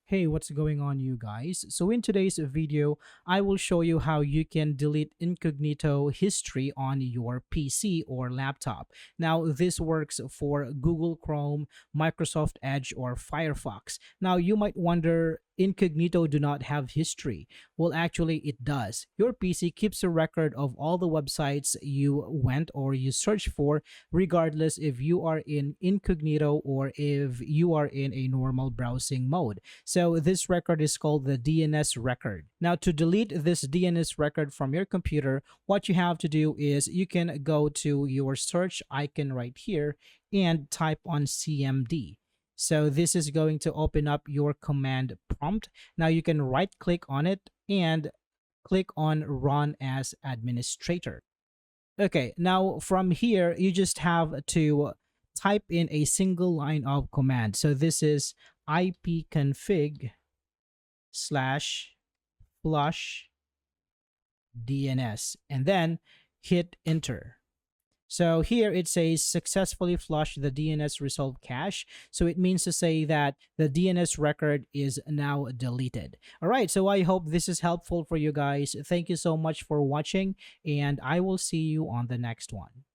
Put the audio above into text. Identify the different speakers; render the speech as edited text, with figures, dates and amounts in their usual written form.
Speaker 1: Hey, what's going on, you guys? So in today's video, I will show you how you can delete incognito history on your PC or laptop. Now, this works for Google Chrome, Microsoft Edge, or Firefox. Now, you might wonder, incognito do not have history. Well, actually, it does. Your PC keeps a record of all the websites you went or you searched for, regardless if you are in incognito or if you are in a normal browsing mode. So this record is called the DNS record. Now, to delete this DNS record from your computer, what you have to do is you can go to your search icon right here and type on CMD. So this is going to open up your command prompt. Now you can right click on it and click on run as administrator. Okay, now from here, you just have to type in a single line of command. So this is ipconfig slash flush DNS and then hit enter. So here it says successfully flush the DNS resolved cache. So it means to say that the DNS record is now deleted. All right, so I hope this is helpful for you guys. Thank you so much for watching, and I will see you on the next one.